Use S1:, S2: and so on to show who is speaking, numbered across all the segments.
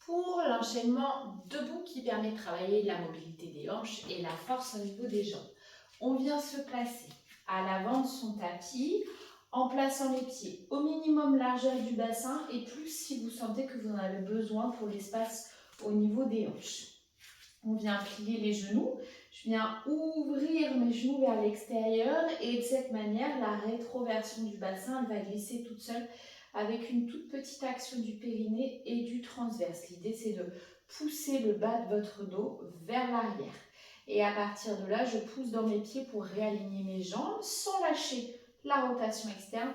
S1: Pour l'enchaînement debout qui permet de travailler la mobilité des hanches et la force au niveau des jambes. On vient se placer à l'avant de son tapis en plaçant les pieds au minimum largeur du bassin et plus si vous sentez que vous en avez besoin pour l'espace au niveau des hanches. On vient plier les genoux, je viens ouvrir mes genoux vers l'extérieur et de cette manière, la rétroversion du bassin elle va glisser toute seule avec une toute petite action du périnée et du transverse. L'idée, c'est de pousser le bas de votre dos vers l'arrière. Et à partir de là, je pousse dans mes pieds pour réaligner mes jambes sans lâcher la rotation externe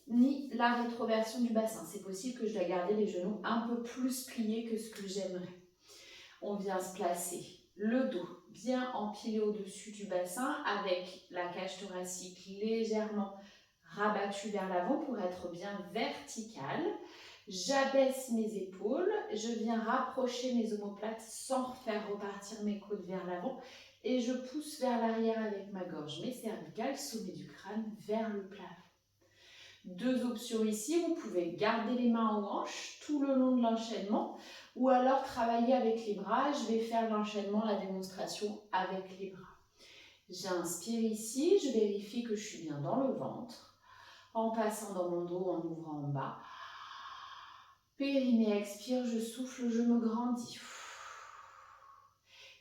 S1: ni la rétroversion du bassin. C'est possible que je dois garder les genoux un peu plus pliés que ce que j'aimerais. On vient se placer le dos bien empilé au-dessus du bassin avec la cage thoracique légèrement rabattue vers l'avant pour être bien verticale. J'abaisse mes épaules, je viens rapprocher mes omoplates sans faire repartir mes côtes vers l'avant et je pousse vers l'arrière avec ma gorge, mes cervicales, sommet du crâne vers le plafond. Deux options ici, vous pouvez garder les mains aux hanches tout le long de l'enchaînement ou alors travailler avec les bras. Je vais faire l'enchaînement, la démonstration avec les bras. J'inspire ici, je vérifie que je suis bien dans le ventre en passant dans mon dos, en ouvrant en bas. Périnée, expire, je souffle, je me grandis.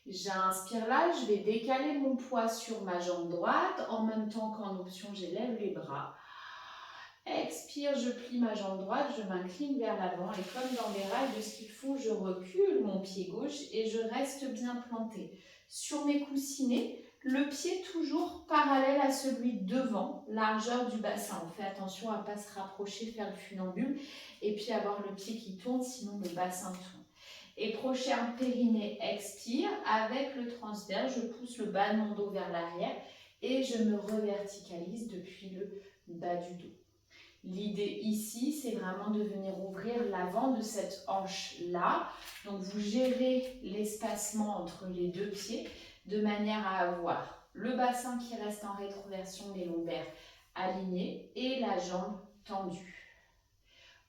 S1: J'inspire là, je vais décaler mon poids sur ma jambe droite en même temps qu'en option, j'élève les bras. Expire, je plie ma jambe droite, je m'incline vers l'avant et comme dans les rails de ski de fond, je recule mon pied gauche et je reste bien planté. Sur mes coussinets, le pied toujours parallèle à celui devant, largeur du bassin. On fait attention à ne pas se rapprocher, faire le funambule et puis avoir le pied qui tourne, sinon le bassin tourne. Et prochain périnée, expire, avec le transverse, je pousse le bas de mon dos vers l'arrière et je me reverticalise depuis le bas du dos. L'idée ici, c'est vraiment de venir ouvrir l'avant de cette hanche-là. Donc, vous gérez l'espacement entre les deux pieds de manière à avoir le bassin qui reste en rétroversion, les lombaires alignés et la jambe tendue.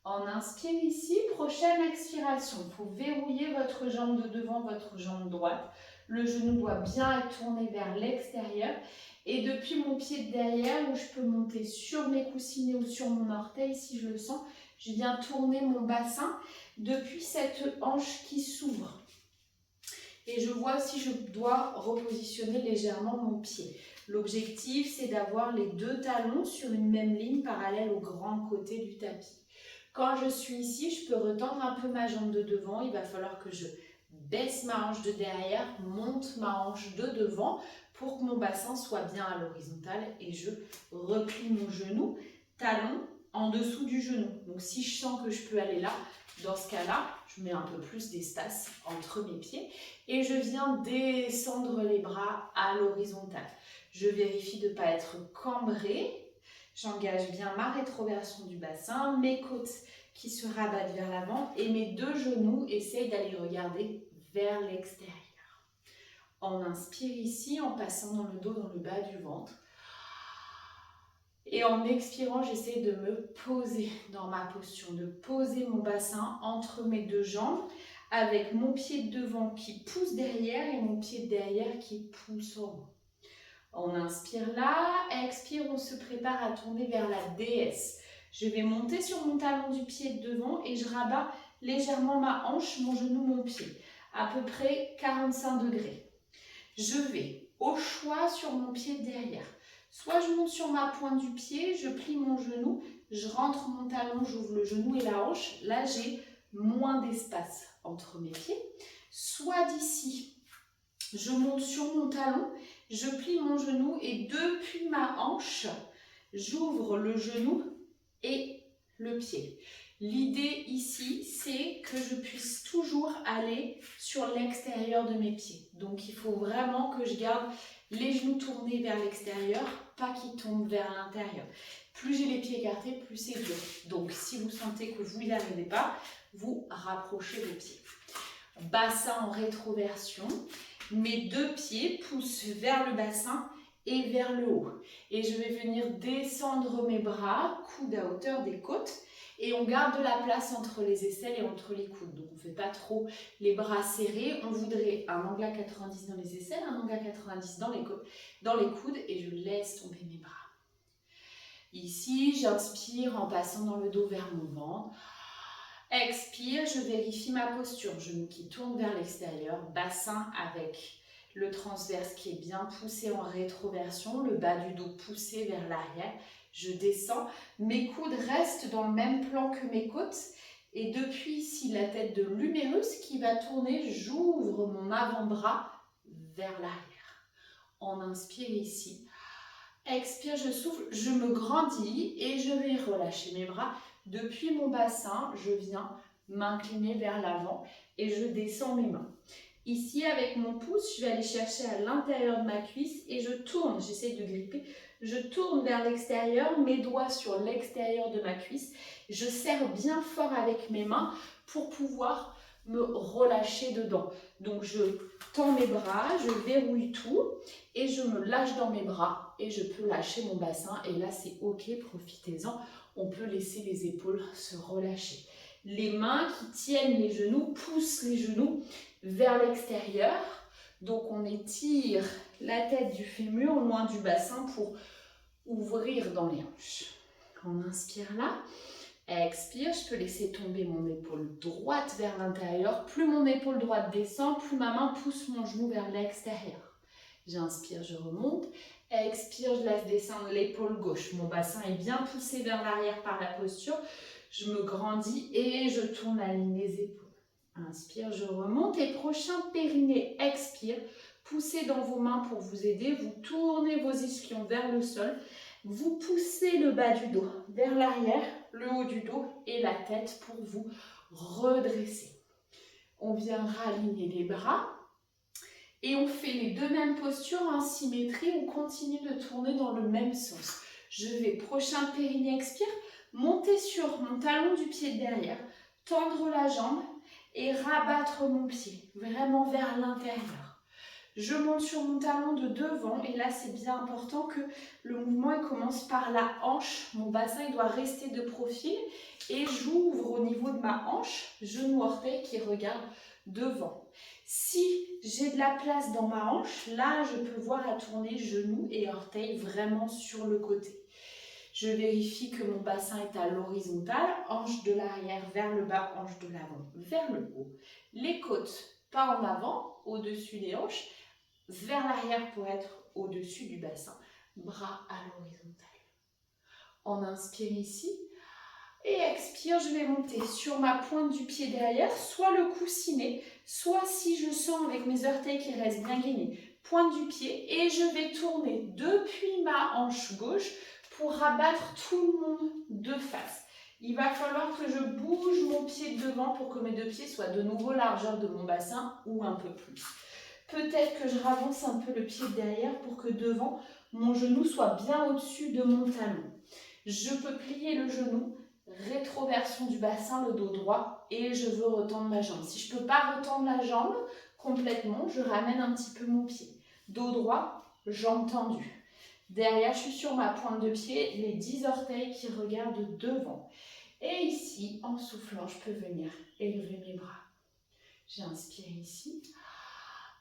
S1: On inspire ici, prochaine expiration. Il faut verrouiller votre jambe de devant, votre jambe droite. Le genou doit bien être tourné vers l'extérieur. Et depuis mon pied de derrière, où je peux monter sur mes coussinets ou sur mon orteil, si je le sens, je viens tourner mon bassin depuis cette hanche qui s'ouvre. Et je vois si je dois repositionner légèrement mon pied. L'objectif, c'est d'avoir les deux talons sur une même ligne parallèle au grand côté du tapis. Quand je suis ici, je peux retendre un peu ma jambe de devant. Il va falloir que je baisse ma hanche de derrière, monte ma hanche de devant pour que mon bassin soit bien à l'horizontale et je replie mon genou, talon en dessous du genou. Donc si je sens que je peux aller là, dans ce cas-là, je mets un peu plus d'espace entre mes pieds et je viens descendre les bras à l'horizontale. Je vérifie de ne pas être cambrée. J'engage bien ma rétroversion du bassin, mes côtes qui se rabattent vers l'avant et mes deux genoux essayent d'aller regarder vers l'extérieur. On inspire ici en passant dans le dos, dans le bas du ventre. Et en expirant, j'essaie de me poser dans ma posture, de poser mon bassin entre mes deux jambes avec mon pied de devant qui pousse derrière et mon pied de derrière qui pousse en haut. On inspire là, expire, on se prépare à tourner vers la déesse. Je vais monter sur mon talon du pied de devant et je rabats légèrement ma hanche, mon genou, mon pied, à peu près 45 degrés. Je vais au choix sur mon pied de derrière. Soit je monte sur ma pointe du pied, je plie mon genou, je rentre mon talon, j'ouvre le genou et la hanche. Là, j'ai moins d'espace entre mes pieds. Soit d'ici, je monte sur mon talon, je plie mon genou et depuis ma hanche, j'ouvre le genou et le pied. L'idée ici, c'est que je puisse toujours aller sur l'extérieur de mes pieds. Donc, il faut vraiment que je garde les genoux tournés vers l'extérieur, pas qu'ils tombent vers l'intérieur. Plus j'ai les pieds écartés, plus c'est dur. Donc, si vous sentez que vous n'y arrivez pas, vous rapprochez vos pieds. Bassin en rétroversion. Mes deux pieds poussent vers le bassin et vers le haut. Et je vais venir descendre mes bras, coude à hauteur des côtes. Et on garde de la place entre les aisselles et entre les coudes. Donc on ne fait pas trop les bras serrés. On voudrait un angle à 90 dans les aisselles, un angle à 90 dans les coudes. Et je laisse tomber mes bras. Ici, j'inspire en passant dans le dos vers mon ventre. Expire, je vérifie ma posture. Genou qui tourne vers l'extérieur, bassin avec le transverse qui est bien poussé en rétroversion, le bas du dos poussé vers l'arrière. Je descends, mes coudes restent dans le même plan que mes côtes. Et depuis ici, la tête de l'humérus qui va tourner, j'ouvre mon avant-bras vers l'arrière. On inspire ici. Expire, je souffle, je me grandis et je vais relâcher mes bras. Depuis mon bassin, je viens m'incliner vers l'avant et je descends mes mains. Ici, avec mon pouce, je vais aller chercher à l'intérieur de ma cuisse et je tourne, j'essaie de gripper, je tourne vers l'extérieur, mes doigts sur l'extérieur de ma cuisse. Je serre bien fort avec mes mains pour pouvoir me relâcher dedans. Donc, je tends mes bras, je verrouille tout et je me lâche dans mes bras et je peux lâcher mon bassin. Et là, c'est OK, profitez-en. On peut laisser les épaules se relâcher. Les mains qui tiennent les genoux poussent les genoux vers l'extérieur. Donc, on étire la tête du fémur loin du bassin pour ouvrir dans les hanches. On inspire là. Expire, je peux laisser tomber mon épaule droite vers l'intérieur. Plus mon épaule droite descend, plus ma main pousse mon genou vers l'extérieur. J'inspire, je remonte. Expire, je laisse descendre l'épaule gauche. Mon bassin est bien poussé vers l'arrière par la posture. Je me grandis et je tourne la ligne des épaules. Inspire, je remonte et prochain périnée, expire. Poussez dans vos mains pour vous aider. Vous tournez vos ischions vers le sol. Vous poussez le bas du dos vers l'arrière, le haut du dos et la tête pour vous redresser. On vient raligner les bras et on fait les deux mêmes postures en symétrie. On continue de tourner dans le même sens. Je vais, prochain périnée, expire, monter sur mon talon du pied de derrière, tendre la jambe et rabattre mon pied vraiment vers l'intérieur. Je monte sur mon talon de devant et là c'est bien important que le mouvement il commence par la hanche. Mon bassin il doit rester de profil et j'ouvre au niveau de ma hanche, genou orteil qui regarde devant. Si j'ai de la place dans ma hanche, là je peux voir à tourner genou et orteil vraiment sur le côté. Je vérifie que mon bassin est à l'horizontale, hanche de l'arrière vers le bas, hanche de l'avant vers le haut. Les côtes pas en avant, au-dessus des hanches, vers l'arrière pour être au-dessus du bassin, bras à l'horizontale. On inspire ici et expire, je vais monter sur ma pointe du pied derrière, soit le coussinet, soit si je sens avec mes orteils qui restent bien gainés, pointe du pied et je vais tourner depuis ma hanche gauche pour rabattre tout le monde de face. Il va falloir que je bouge mon pied de devant pour que mes deux pieds soient de nouveau largeur de mon bassin ou un peu plus. Peut-être que je ravance un peu le pied de derrière pour que devant, mon genou soit bien au-dessus de mon talon. Je peux plier le genou, rétroversion du bassin, le dos droit, et je veux retendre ma jambe. Si je ne peux pas retendre la jambe complètement, je ramène un petit peu mon pied. Dos droit, jambe tendue. Derrière, je suis sur ma pointe de pied, les 10 orteils qui regardent devant. Et ici, en soufflant, je peux venir élever mes bras. J'inspire ici.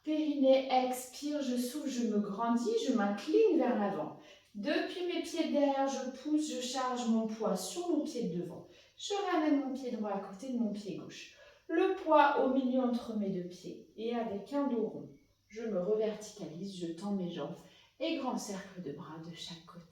S1: Périnée, expire, je souffle, je me grandis, je m'incline vers l'avant. Depuis mes pieds de derrière, je pousse, je charge mon poids sur mon pied de devant. Je ramène mon pied droit à côté de mon pied gauche. Le poids au milieu entre mes deux pieds. Et avec un dos rond, je me reverticalise, je tends mes jambes et grand cercle de bras de chaque côté.